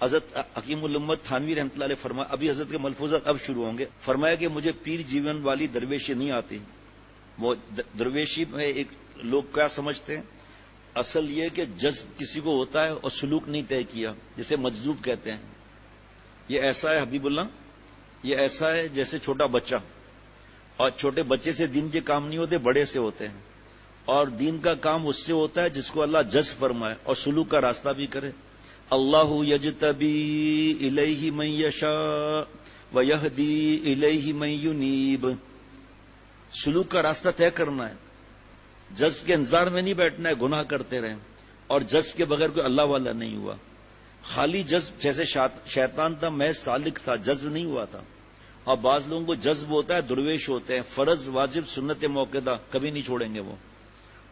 حضرت حکیم الامت تھانوی رحمۃ اللہ علیہ فرمایا، ابھی حضرت کے ملفوظات اب شروع ہوں گے، فرمایا کہ مجھے پیر جیون والی درویشی نہیں آتی. وہ درویشی میں ایک لوگ کیا سمجھتے ہیں، اصل یہ کہ جذب کسی کو ہوتا ہے اور سلوک نہیں طے کیا، جسے مجذوب کہتے ہیں. یہ ایسا ہے حبیب اللہ، یہ ایسا ہے جیسے چھوٹا بچہ، اور چھوٹے بچے سے دین کے کام نہیں ہوتے، بڑے سے ہوتے ہیں. اور دین کا کام اس سے ہوتا ہے جس کو اللہ جذب فرمائے اور سلوک کا راستہ بھی کرے. اللہ یجتبی الیہ من یشاء ویہدی الیہ من ینیب. سلوک کا راستہ طے کرنا ہے، جذب کے انتظار میں نہیں بیٹھنا ہے گناہ کرتے رہیں. اور جذب کے بغیر کوئی اللہ والا نہیں ہوا. خالی جذب جیسے شیطان تھا، محض سالک تھا، جذب نہیں ہوا تھا. اور بعض لوگوں کو جذب ہوتا ہے، درویش ہوتے ہیں، فرض واجب سنت موقدہ کبھی نہیں چھوڑیں گے وہ.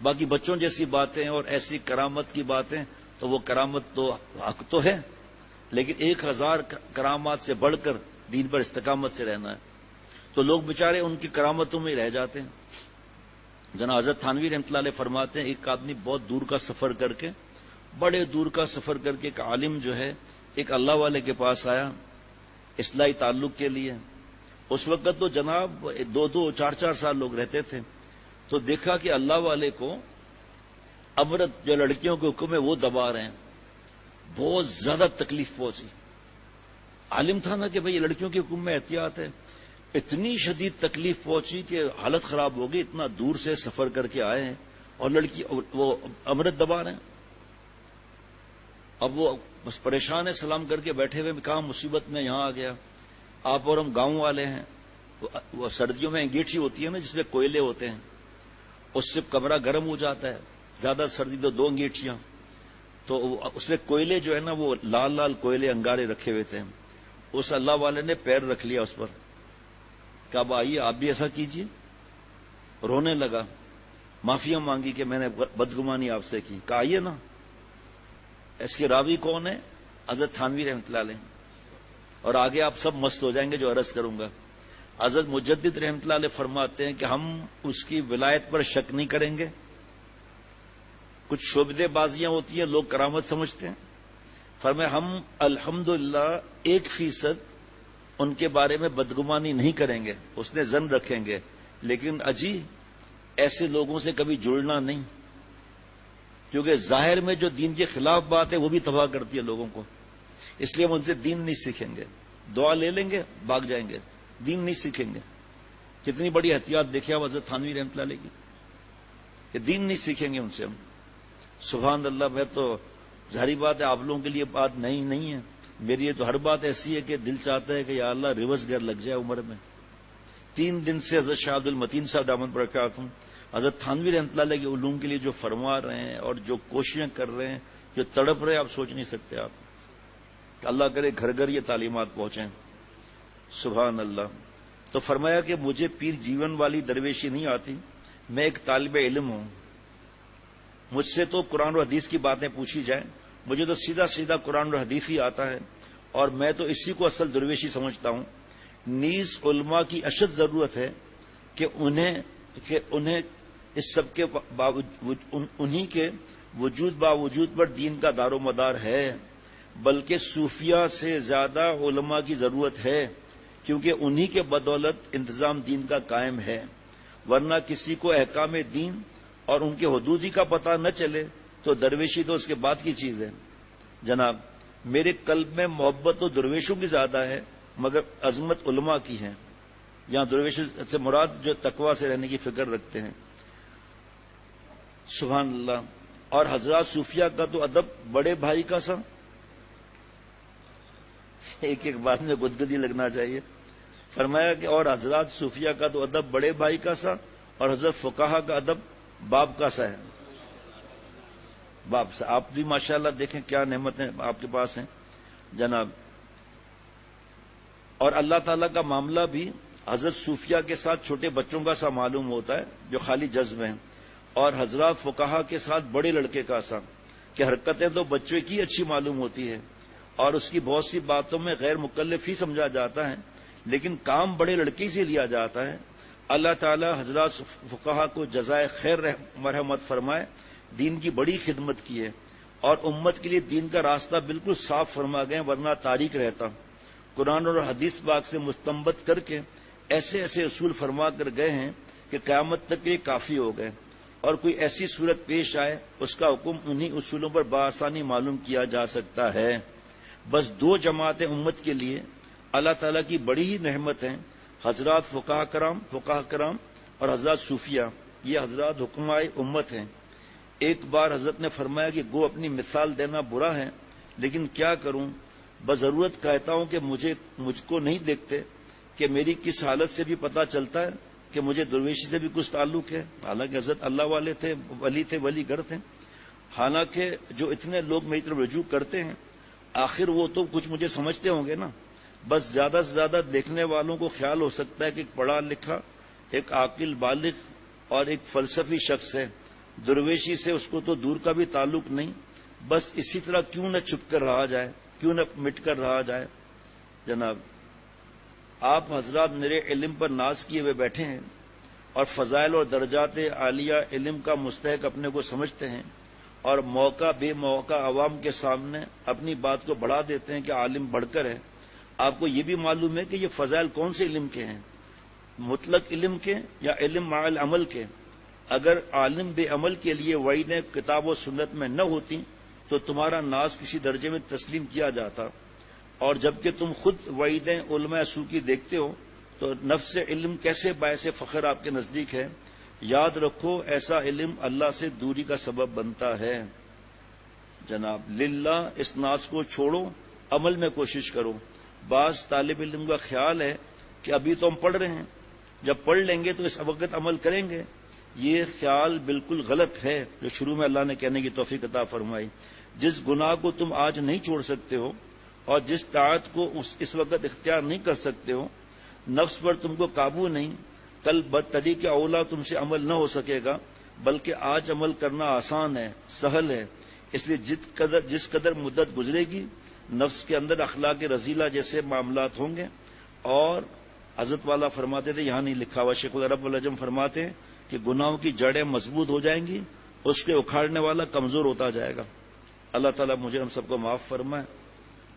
باقی بچوں جیسی باتیں اور ایسی کرامت کی باتیں، تو وہ کرامت تو حق تو ہے، لیکن 1000 کرامات سے بڑھ کر دین پر استقامت سے رہنا ہے. تو لوگ بےچارے ان کی کرامتوں میں رہ جاتے ہیں. جناب حضرت تھانوی رحمۃ اللہ علیہ فرماتے ہیں، ایک آدمی بہت دور کا سفر کر کے، بڑے دور کا سفر کر کے، ایک عالم جو ہے ایک اللہ والے کے پاس آیا اصلاحی تعلق کے لیے. اس وقت تو جناب 2-2 4-4 سال لوگ رہتے تھے. تو دیکھا کہ اللہ والے کو امرت جو لڑکیوں کے حکم ہے وہ دبا رہے ہیں. بہت زیادہ تکلیف پہنچی. عالم تھا نا کہ بھئی یہ لڑکیوں کے حکم میں احتیاط ہے. اتنی شدید تکلیف پہنچی کہ حالت خراب ہو گئی. اتنا دور سے سفر کر کے آئے ہیں اور لڑکی وہ امرت دبا رہے ہیں. اب وہ بس پریشان ہے، سلام کر کے بیٹھے ہوئے، کہاں مصیبت میں یہاں آ گیا. آپ اور ہم گاؤں والے ہیں. وہ سردیوں میں انگیٹھی ہوتی ہے نا جس میں کوئلے ہوتے ہیں، اس سے کمرہ گرم ہو جاتا ہے. زیادہ سردی تو 2 انگیٹھیاں، تو اس میں کوئلے جو ہے نا وہ لال لال کوئلے انگارے رکھے ہوئے تھے. اس اللہ والے نے پیر رکھ لیا اس پر، کہا اب آئیے آپ بھی ایسا کیجیے. رونے لگا، معافیاں مانگی کہ میں نے بدگمانی آپ سے کی. کہا آئیے نا. اس کے راوی کون ہے؟ حضرت تھانوی رحمۃ اللہ علیہ. اور آگے آپ سب مست ہو جائیں گے جو عرض کروں گا. حضرت مجدد رحمۃ اللہ علیہ فرماتے ہیں کہ ہم اس کی ولایت پر شک نہیں کریں گے. کچھ شعبدے بازیاں ہوتی ہیں، لوگ کرامت سمجھتے ہیں. فرمایا ہم الحمدللہ 1% ان کے بارے میں بدگمانی نہیں کریں گے، اس نے ظن رکھیں گے، لیکن اجی ایسے لوگوں سے کبھی جڑنا نہیں، کیونکہ ظاہر میں جو دین کے خلاف بات ہے وہ بھی تباہ کرتی ہے لوگوں کو. اس لیے ہم ان سے دین نہیں سیکھیں گے. دعا لے لیں گے، بھاگ جائیں گے، دین نہیں سیکھیں گے. کتنی بڑی احتیاط دیکھیں آپ حضرت تھانوی رحمۃ اللہ علیہ کی، کہ دین نہیں سیکھیں گے ان سے ہم. سبحان اللہ. میں تو ظاہری بات ہے آپ لوگوں کے لیے بات نہیں ہے، میری یہ تو ہر بات ایسی ہے کہ دل چاہتا ہے کہ یا اللہ ریورس گیئر لگ جائے عمر میں. 3 دن سے حضرت شاہ عبد المتین صاحب دامت برکاتہ حضرت تھانوی رحمۃ اللہ علیہ کے علوم کے لیے جو فرما رہے ہیں اور جو کوششیں کر رہے ہیں، جو تڑپ رہے ہیں، آپ سوچ نہیں سکتے. آپ کہ اللہ کرے گھر گھر یہ تعلیمات پہنچیں. سبحان اللہ. تو فرمایا کہ مجھے پیر جیون والی درویشی نہیں آتی، میں ایک طالب علم ہوں. مجھ سے تو قرآن و حدیث کی باتیں پوچھی جائیں، مجھے تو سیدھا سیدھا قرآن و حدیث ہی آتا ہے، اور میں تو اسی کو اصل درویشی سمجھتا ہوں. نیز علماء کی اشد ضرورت ہے کہ انہیں اس سب کے انہی کے وجود باوجود پر دین کا دار و مدار ہے، بلکہ صوفیہ سے زیادہ علماء کی ضرورت ہے، کیونکہ انہی کے بدولت انتظام دین کا قائم ہے. ورنہ کسی کو احکام دین اور ان کے حدود ہی کا پتہ نہ چلے تو درویشی تو اس کے بعد کی چیز ہے. جناب میرے قلب میں محبت تو درویشوں کی زیادہ ہے، مگر عظمت علماء کی ہے. یہاں درویشوں سے مراد جو تقوی سے رہنے کی فکر رکھتے ہیں. سبحان اللہ. اور حضرات صوفیہ کا تو ادب بڑے بھائی کا سا، ایک بات میں گدگدی لگنا چاہیے. فرمایا کہ اور حضرات صوفیہ کا تو ادب بڑے بھائی کا سا، اور حضرت فقہا کا ادب باپ کا سا ہے. باپ سے آپ بھی ماشاءاللہ دیکھیں کیا نعمتیں آپ کے پاس ہیں جناب. اور اللہ تعالیٰ کا معاملہ بھی حضرت صوفیہ کے ساتھ چھوٹے بچوں کا سا معلوم ہوتا ہے جو خالی جذب ہیں، اور حضرات فقہا کے ساتھ بڑے لڑکے کا سا، کہ حرکتیں تو بچے کی اچھی معلوم ہوتی ہے اور اس کی بہت سی باتوں میں غیر مکلف ہی سمجھا جاتا ہے، لیکن کام بڑے لڑکے سے لیا جاتا ہے. اللہ تعالی حضرات فقہا کو جزائے خیر مرحمت فرمائے. دین کی بڑی خدمت کی ہے، اور امت کے لیے دین کا راستہ بالکل صاف فرما گئے ورنہ تاریک رہتا. قرآن اور حدیث پاک سے مستنبط کر کے ایسے ایسے اصول فرما کر گئے ہیں کہ قیامت تک یہ کافی ہو گئے, اور کوئی ایسی صورت پیش آئے اس کا حکم انہی اصولوں پر بآسانی معلوم کیا جا سکتا ہے. بس دو جماعتیں امت کے لیے اللہ تعالیٰ کی بڑی ہی رحمت ہیں, حضرات فقہ کرام اور حضرات صوفیہ. یہ حضرات حکمائے امت ہیں. ایک بار حضرت نے فرمایا کہ گو اپنی مثال دینا برا ہے, لیکن کیا کروں, بضرورت کہتا ہوں کہ مجھ کو نہیں دیکھتے کہ میری کس حالت سے بھی پتہ چلتا ہے کہ مجھے درویشی سے بھی کچھ تعلق ہے. حالانکہ حضرت اللہ والے تھے, ولی گر تھے. حالانکہ جو اتنے لوگ میری طرف رجوع کرتے ہیں آخر وہ تو کچھ مجھے سمجھتے ہوں گے نا. بس زیادہ سے زیادہ دیکھنے والوں کو خیال ہو سکتا ہے کہ ایک پڑھا لکھا, ایک عاقل بالغ اور ایک فلسفی شخص ہے, درویشی سے اس کو تو دور کا بھی تعلق نہیں. بس اسی طرح کیوں نہ چھپ کر رہا جائے, کیوں نہ مٹ کر رہا جائے. جناب آپ حضرات میرے علم پر ناز کیے ہوئے بیٹھے ہیں اور فضائل اور درجات عالیہ علم کا مستحق اپنے کو سمجھتے ہیں, اور موقع بے موقع عوام کے سامنے اپنی بات کو بڑھا دیتے ہیں کہ عالم بڑھ کر ہے. آپ کو یہ بھی معلوم ہے کہ یہ فضائل کون سے علم کے ہیں, مطلق علم کے یا علم مع العمل کے. اگر عالم بے عمل کے لیے وعیدیں کتاب و سنت میں نہ ہوتی تو تمہارا ناز کسی درجے میں تسلیم کیا جاتا, اور جبکہ تم خود وعیدیں علماء سو کی دیکھتے ہو تو نفس علم کیسے باعث فخر آپ کے نزدیک ہے. یاد رکھو ایسا علم اللہ سے دوری کا سبب بنتا ہے. جناب للہ اس ناز کو چھوڑو, عمل میں کوشش کرو. بعض طالب علم کا خیال ہے کہ ابھی تو ہم پڑھ رہے ہیں, جب پڑھ لیں گے تو اس وقت عمل کریں گے. یہ خیال بالکل غلط ہے جو شروع میں اللہ نے کہنے کی توفیق عطا فرمائی. جس گناہ کو تم آج نہیں چھوڑ سکتے ہو اور جس طاعت کو اس وقت اختیار نہیں کر سکتے ہو, نفس پر تم کو قابو نہیں, کل بدطریق اولا تم سے عمل نہ ہو سکے گا. بلکہ آج عمل کرنا آسان ہے, سہل ہے. اس لیے جس قدر مدت گزرے گی نفس کے اندر اخلاق رذیلہ جیسے معاملات ہوں گے. اور حضرت والا فرماتے تھے, یہاں نہیں لکھا ہوا, شیخ رب العجم فرماتے ہیں کہ گناہوں کی جڑیں مضبوط ہو جائیں گی, اس کے اکھاڑنے والا کمزور ہوتا جائے گا. اللہ تعالیٰ مجھے ہم سب کو معاف فرمائے,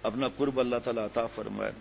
اپنا قرب اللہ تعالیٰ عطا فرمائے.